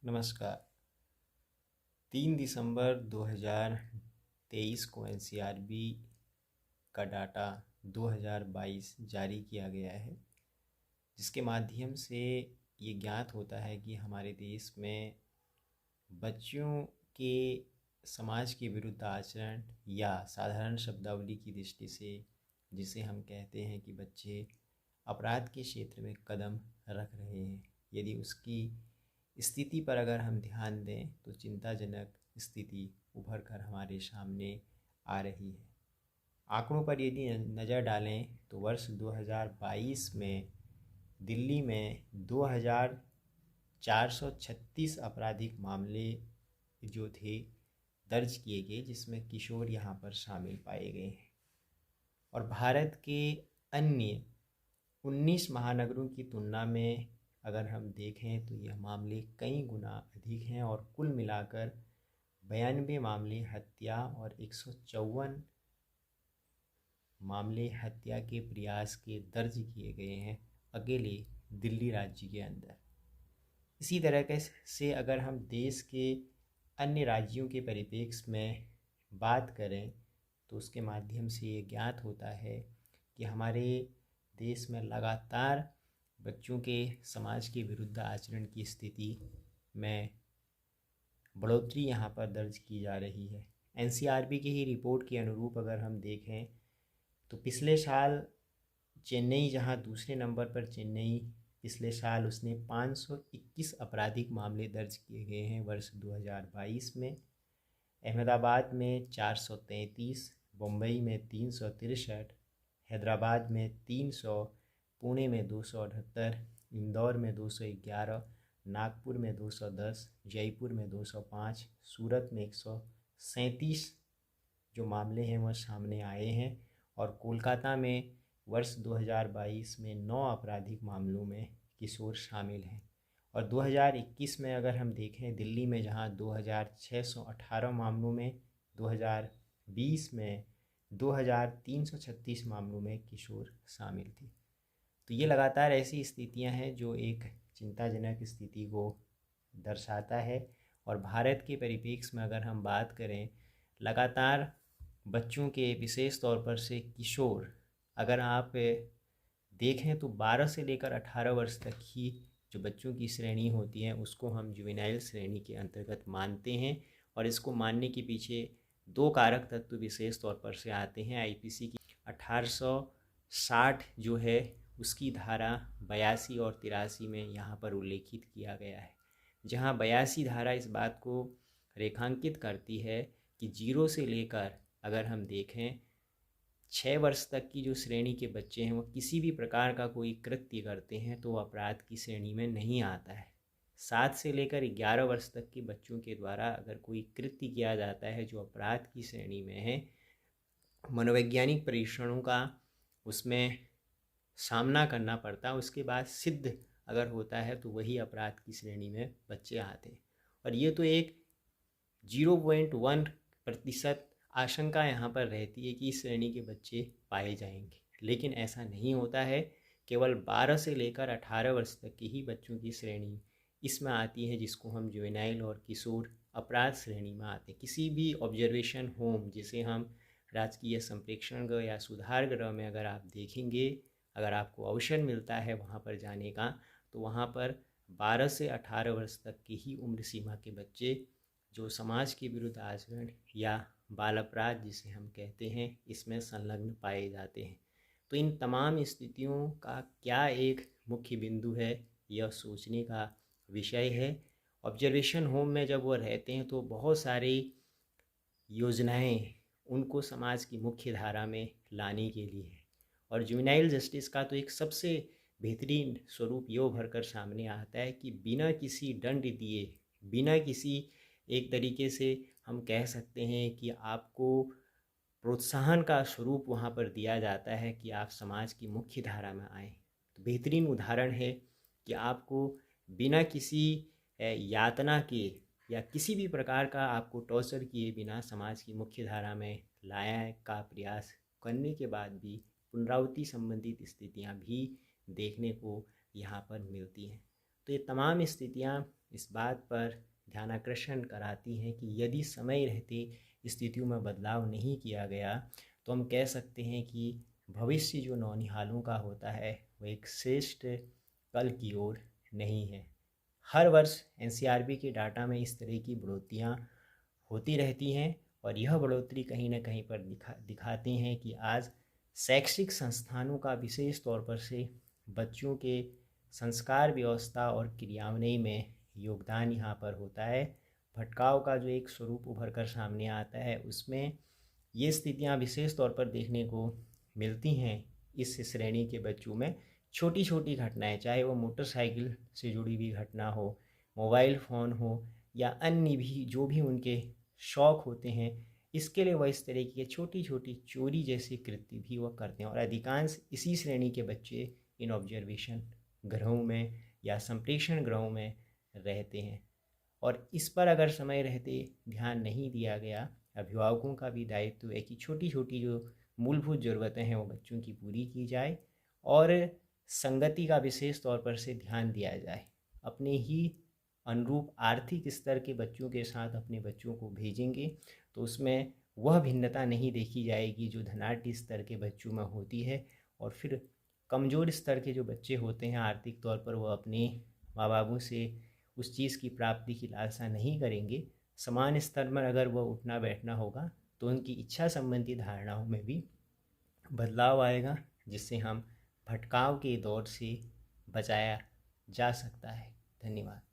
नमस्कार। 3 दिसंबर 2023 को एनसीआरबी का डाटा 2022 जारी किया गया है, जिसके माध्यम से ये ज्ञात होता है कि हमारे देश में बच्चों के समाज के विरुद्ध आचरण या साधारण शब्दावली की दृष्टि से जिसे हम कहते हैं कि बच्चे अपराध के क्षेत्र में कदम रख रहे हैं, यदि उसकी स्थिति पर अगर हम ध्यान दें तो चिंताजनक स्थिति उभर कर हमारे सामने आ रही है। आंकड़ों पर यदि नज़र डालें तो वर्ष 2022 में दिल्ली में 2436 आपराधिक मामले जो थे दर्ज किए गए, जिसमें किशोर यहाँ पर शामिल पाए गए हैं। और भारत के अन्य 19 महानगरों की तुलना में अगर हम देखें तो यह मामले कई गुना अधिक हैं और कुल मिलाकर 92 मामले हत्या और 154 मामले हत्या के प्रयास के दर्ज किए गए हैं अकेले दिल्ली राज्य के अंदर। इसी तरह से अगर हम देश के अन्य राज्यों के परिप्रेक्ष्य में बात करें तो उसके माध्यम से ये ज्ञात होता है कि हमारे देश में लगातार बच्चों के समाज के विरुद्ध आचरण की स्थिति में बढ़ोतरी यहाँ पर दर्ज की जा रही है। एनसीआरबी की ही रिपोर्ट के अनुरूप अगर हम देखें तो पिछले साल चेन्नई, जहाँ दूसरे नंबर पर चेन्नई पिछले साल उसने 521 आपराधिक मामले दर्ज किए गए हैं वर्ष 2022 में। अहमदाबाद में 433, मुंबई में 363, हैदराबाद में 300, पुणे में 278, इंदौर में 211, नागपुर में 210, जयपुर में 205, सूरत में 137 जो मामले हैं वह सामने आए हैं। और कोलकाता में वर्ष 2022 में 9 आपराधिक मामलों में किशोर शामिल हैं। और 2021 में अगर हम देखें दिल्ली में, जहां 2618 मामलों में, 2020 में 2336 मामलों में किशोर शामिल थे। तो ये लगातार ऐसी स्थितियां हैं जो एक चिंताजनक स्थिति को दर्शाता है। और भारत के परिप्रेक्ष्य में अगर हम बात करें, लगातार बच्चों के, विशेष तौर पर से किशोर, अगर आप देखें तो 12 से लेकर 18 वर्ष तक ही जो बच्चों की श्रेणी होती है उसको हम जुवेनाइल श्रेणी के अंतर्गत मानते हैं। और इसको मानने के पीछे दो कारक तत्व विशेष तौर पर से आते हैं। आईपीसी की 1860 जो है उसकी धारा 82 और 83 में यहाँ पर उल्लेखित किया गया है, जहाँ 82 धारा इस बात को रेखांकित करती है कि 0 से लेकर अगर हम देखें 6 वर्ष तक की जो श्रेणी के बच्चे हैं वो किसी भी प्रकार का कोई कृत्य करते हैं तो अपराध की श्रेणी में नहीं आता है। 7 से लेकर 11 वर्ष तक के बच्चों के द्वारा अगर कोई कृत्य किया जाता है जो अपराध की श्रेणी में है, मनोवैज्ञानिक परीक्षणों का उसमें सामना करना पड़ता, उसके बाद सिद्ध अगर होता है तो वही अपराध की श्रेणी में बच्चे आते हैं। और ये तो एक 0.1% आशंका यहाँ पर रहती है कि इस श्रेणी के बच्चे पाए जाएंगे, लेकिन ऐसा नहीं होता है। केवल 12 से लेकर 18 वर्ष तक की ही बच्चों की श्रेणी इसमें आती है, जिसको हम जुवेनाइल और किशोर अपराध श्रेणी में आते हैं। किसी भी ऑब्जर्वेशन होम, जिसे हम राजकीय संप्रेक्षण गृह या सुधार गृह में अगर आप देखेंगे, अगर आपको अवसर मिलता है वहाँ पर जाने का, तो वहाँ पर 12 से 18 वर्ष तक की ही उम्र सीमा के बच्चे जो समाज के विरुद्ध आचरण या बाल अपराध जिसे हम कहते हैं इसमें संलग्न पाए जाते हैं। तो इन तमाम स्थितियों का क्या एक मुख्य बिंदु है, यह सोचने का विषय है। ऑब्जर्वेशन होम में जब वो रहते हैं तो बहुत सारी योजनाएं उनको समाज की मुख्य धारा में लाने के लिए है। और जुवेनाइल जस्टिस का तो एक सबसे बेहतरीन स्वरूप ये उभर कर सामने आता है कि बिना किसी दंड दिए, बिना किसी, एक तरीके से हम कह सकते हैं कि आपको प्रोत्साहन का स्वरूप वहाँ पर दिया जाता है कि आप समाज की मुख्य धारा में आएँ। तो बेहतरीन उदाहरण है कि आपको बिना किसी यातना के या किसी भी प्रकार का आपको टॉर्चर किए बिना समाज की मुख्य धारा में लाया का प्रयास करने के बाद भी पुनरावृत्ति संबंधित स्थितियाँ भी देखने को यहाँ पर मिलती हैं। तो तो ये तमाम स्थितियाँ इस बात पर ध्यानाकर्षण कराती हैं कि यदि समय रहते स्थितियों में बदलाव नहीं किया गया तो हम कह सकते हैं कि भविष्य जो नौनिहालों का होता है वो एक श्रेष्ठ कल की ओर नहीं है। हर वर्ष एनसीआरबी के डाटा में इस तरह की बढ़ोतरियाँ होती रहती हैं और यह बढ़ोतरी कहीं ना कहीं पर दिखाती हैं कि आज शैक्षिक संस्थानों का विशेष तौर पर से बच्चों के संस्कार व्यवस्था और क्रियान्वयन में योगदान यहाँ पर होता है। भटकाव का जो एक स्वरूप उभर कर सामने आता है उसमें ये स्थितियाँ विशेष तौर पर देखने को मिलती हैं। इस श्रेणी के बच्चों में छोटी छोटी घटनाएं, चाहे वो मोटरसाइकिल से जुड़ी हुई घटना हो, मोबाइल फ़ोन हो या अन्य भी जो भी उनके शौक़ होते हैं, इसके लिए वह इस तरह की छोटी छोटी चोरी जैसी कृत्य भी वह करते हैं। और अधिकांश इसी श्रेणी के बच्चे इन ऑब्जर्वेशन ग्रहों में या संप्रेषण ग्रहों में रहते हैं। और इस पर अगर समय रहते ध्यान नहीं दिया गया, अभिभावकों का भी दायित्व है कि छोटी छोटी जो मूलभूत ज़रूरतें हैं वो बच्चों की पूरी की जाए और संगति का विशेष तौर पर से ध्यान दिया जाए। अपने ही अनुरूप आर्थिक स्तर के बच्चों के साथ अपने बच्चों को भेजेंगे तो उसमें वह भिन्नता नहीं देखी जाएगी जो धनाढ़ स्तर के बच्चों में होती है। और फिर कमज़ोर स्तर के जो बच्चे होते हैं आर्थिक तौर पर, वह अपने माँ बापों से उस चीज़ की प्राप्ति की लालसा नहीं करेंगे। समान स्तर में अगर वह उठना बैठना होगा तो उनकी इच्छा संबंधी धारणाओं में भी बदलाव आएगा, जिससे हम भटकाव के दौर से बचाया जा सकता है। धन्यवाद।